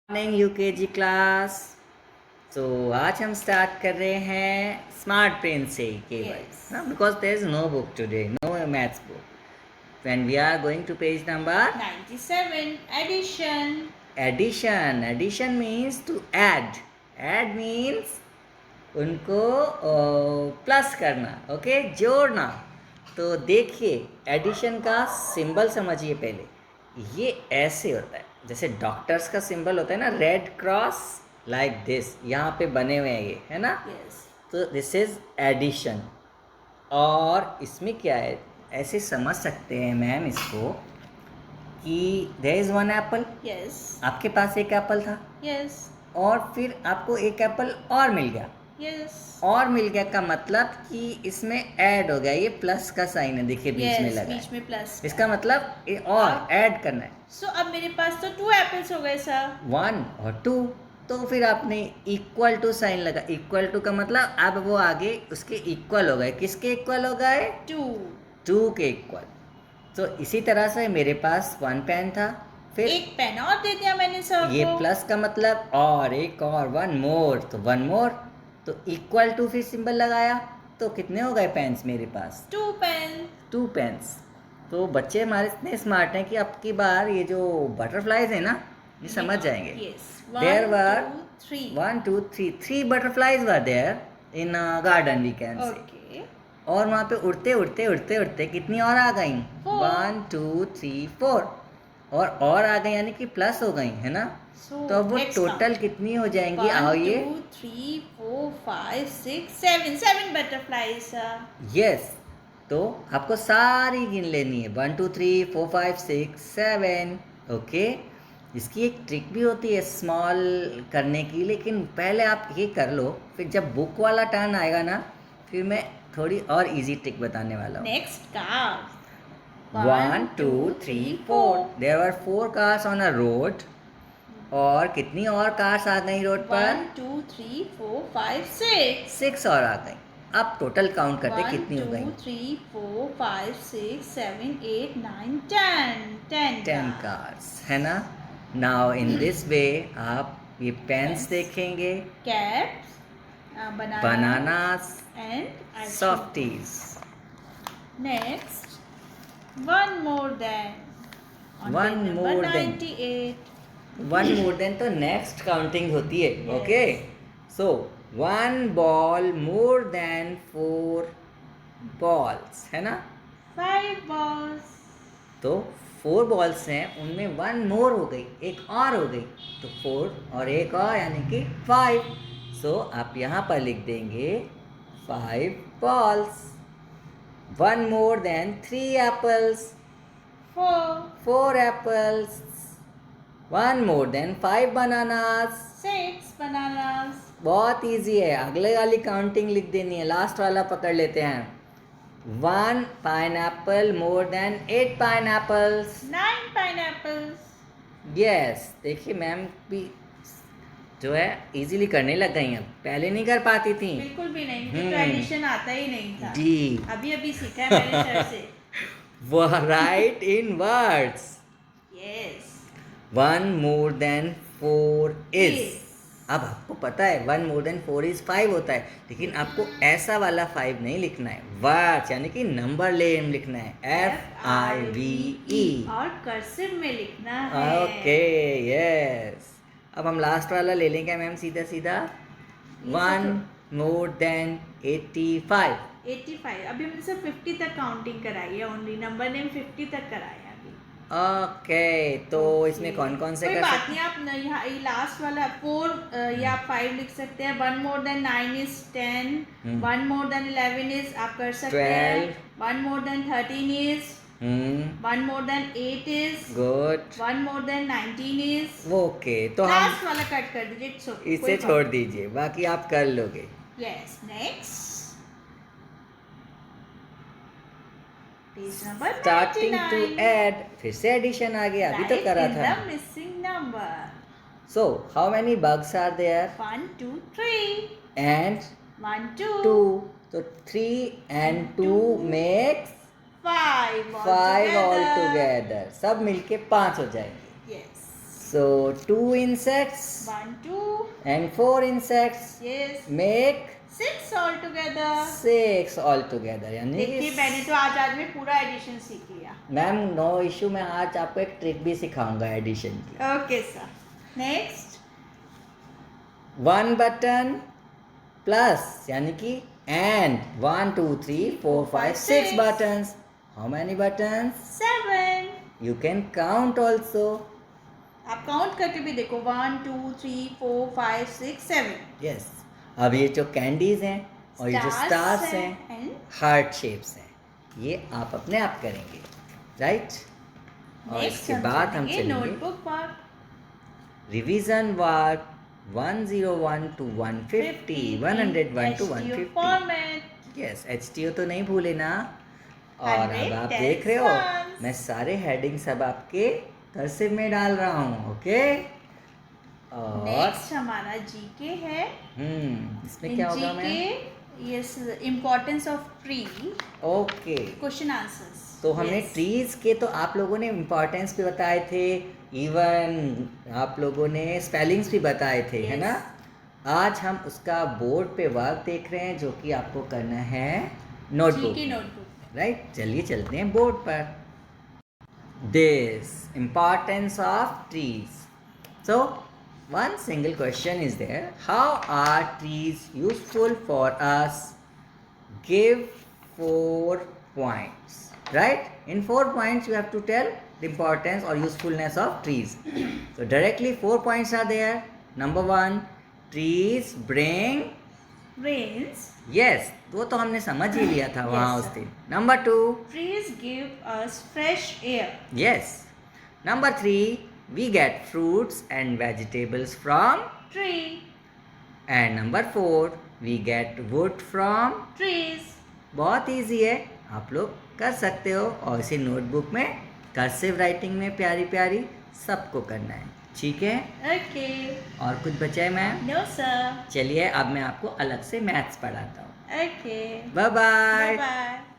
Morning UKG class. तो आज हम स्टार्ट कर रहे हैं स्मार्ट पेन से केवल ना, because there is no book today, no maths book. When we are going to page number 97 addition. Addition means to add means उनको प्लस करना, ओके, जोड़ना। तो देखिए एडिशन का सिंबल समझिए पहले। ये ऐसे होता है जैसे डॉक्टर्स का सिंबल होता है ना, रेड क्रॉस, लाइक दिस, यहाँ पे बने हुए हैं ये, है ना। Yes. तो दिस इज एडिशन। और इसमें क्या है, ऐसे समझ सकते हैं मैम इसको कि there is one apple. Yes. आपके पास एक एप्पल था Yes. और फिर आपको एक एप्पल और मिल गया। Yes. और मिल गया का मतलब कि इसमें ऐड हो गया, ये प्लस का साइन है, देखिए बीच में Yes. लगा बीच में प्लस. इसका मतलब और ऐड करना है। So अब मेरे पास तो 2 apples हो गए सर. 1 और 2, तो फिर आपने इक्वल टू साइन लगा। इक्वल टू का मतलब अब वो आगे उसके इक्वल हो गए। किसके इक्वल हो गए? 2. 2 के इक्वल। तो इसी तरह से मेरे पास 1 पेन था, फिर एक पेन और दे दिया मैंने सर ये को. प्लस का मतलब और एक और 1 मोर, तो 1 मोर, तो इक्वल टू फिर सिंबल लगाया। तो कितने हो गए पेन्स मेरे पास? 2 pen. 2 पेन्स। तो बच्चे हमारे इतने स्मार्ट हैं कि अब की बार ये जो बटरफ्लाइज है ना, ये समझ जाएंगे। Yes. There 1, were 2, 3. 1 2 3 3 butterflies were there in a garden, we can say. Okay. और वहाँ पे उड़ते उड़ते उड़ते उड़ते कितनी और आ गई? 4. 1 2 3 4 और आ गई, यानी कि प्लस हो गई, है ना। So तो अब वो next टोटल count. कितनी हो जाएंगी? 1, आओ ये 2, 3, 4, 5, 6, 7. 7 butterflies sir. यस। तो आपको सारी गिन लेनी है, 1 2 3 4 5 6 7, ओके। इसकी एक ट्रिक भी होती है स्मॉल करने की, लेकिन पहले आप ये कर लो, फिर जब बुक वाला टर्न आएगा ना, फिर मैं थोड़ी और इजी ट्रिक बताने वाला हूँ। Next card. 1 2 3 4 there were 4 cars on a road. और कितनी और कार्स आ गई रोड पर? 1, 2, 3, 4, 5, 6. 6 और आ गई। अब टोटल काउंट करते 1, कितनी हो 2, गई? 3, 4, 5, 6, 7, 8, 9, 10. 10 कार्स, है ना। नाउ इन दिस वे आप ये पेन्स Pens. देखेंगे, Caps. Banana. Bananas, And ice softies. cream. Next. One more than. On One page number more than. 98. 1 more than तो नेक्स्ट काउंटिंग होती है, Yes. ओके। सो 1 बॉल मोर देन 4 बॉल्स, है ना। 5 balls. तो 4 balls हैं, उनमें 1 मोर हो गई, एक और हो गई, तो 4 और एक और यानी कि 5। सो आप यहाँ पर लिख देंगे 5 balls. 1 more than 3 apples, 4. 4 apples. 1 more than 5 bananas. 6 bananas. बहुत इजी है, अगले वाली काउंटिंग लिख देनी है, लास्ट वाला पकड़ लेते हैं। 1 pineapple more than 8 pineapples. 9 pineapples. Yes, देखिए मैम भी जो है इजीली करने लग गई हैं, पहले नहीं कर पाती थी। बिल्कुल भी नहीं, मुझे तो एडिशन आता ही नहीं था। जी। अभी अभी सीखा है मैंने सर से। वो right in words. Yes. 1 more than 4 is. Is. अब आपको पता है 1 मोर देन 4 इज 5 होता है, लेकिन आपको ऐसा वाला 5 नहीं लिखना है, वर्ड्स यानी कि नंबर लेम लिखना है, FIVE। और कर्सिव में लिखना है। Okay, yes. अब हम लास्ट वाला ले लेंगे मैम, सीधा सीधा। 1 मोर देन 85। 85। अभी हमने सिर्फ 50 तक काउंटिंग कराई है, ओनली नंबर नेम 50 तक कराया अभी। ओके, तो इसमें कौन कौन से कोई कर बात सकते नहीं, आप यहाँ ये लास्ट वाला 4 या 5 लिख सकते हैं। 1 more than 9 is 10। 1 more than 11 is आप कर सकते हैं। 1 more than 13 is. 1 more than 8 is good. 1 more than 19 is. Okay, तो हम लास्ट वाला कट कर दीजिए, इट्स ओके, इसे छोड़ दीजिए, बाकी आप कर लोगे। Yes. Next page number starting to 99. Add, फिर से एडिशन आ गया, अभी तो करा था। the missing number. So how many bugs are there? 1, 2, 3. And 1, 2. 2, तो 3 and 2 makes 5 5 ऑल टुगेदर, सब मिलके 5 हो जाएंगे। Yes. So 2 insects 1, 2. and 4 insects Yes. make 6 all together. 6 altogether. यानी देखिए मैंने तो आज में पूरा एडिशन सीख लिया. मैम नो इशू, मैं आज आपको एक ट्रिक भी सिखाऊंगा एडिशन की. Okay sir. Next. 1 button plus यानी कि and 1 2 3 4 5 6 buttons. How many buttons? 7. You can count also. आप काउंट करके भी देखो. 1 2 3 4 5 6 7. Yes. अब ये जो कैंडीज हैं और ये जो स्टार्स हैं, हार्ट शेप्स हैं, ये आप अपने आप करेंगे, राइट? और इसके बाद हम चलेंगे नोटबुक पर. Revision work 101 to 150, 101 to 150. Format. Yes, HTO तो नहीं भूले ना. और अब आप देख रहे हो मैं सारे हेडिंग्स अब आपके कर्सिव में डाल रहा हूँ. ओके. और नेक्स्ट हमारा जीके है. इसमें क्या होगा ma'am? Yes, importance of tree. Okay. Question answers. तो हमने ट्रीज के तो आप लोगों ने इम्पोर्टेंस भी बताए थे, इवन आप लोगों ने स्पेलिंग्स भी बताए थे, है ना? आज हम उसका बोर्ड पे वर्क देख रहे हैं जो कि आपको करना है नोटबुक. GK notebook. राइट, चलिए चलते हैं बोर्ड पर. This importance of trees. So one single question is there. How are trees useful for us? Give 4 points. Right? In 4 points you have to tell the importance or usefulness of trees. So directly 4 points are there. Number 1, trees bring Rains. yes, वो तो हमने समझ ही लिया था वहाँ Yes, उस sir. दिन. Number 2, Trees give us fresh air. yes. Number 3, we get fruits and vegetables from. Tree. And number 4, we get wood from. Trees. बहुत इजी है, आप लोग कर सकते हो. और इसी नोटबुक में कर्सिव राइटिंग में प्यारी प्यारी सबको करना है, ठीक है? Okay. और कुछ बचा है मैम? No sir. चलिए अब मैं आपको अलग से मैथ्स पढ़ाता हूँ. Okay. Bye bye. Bye bye.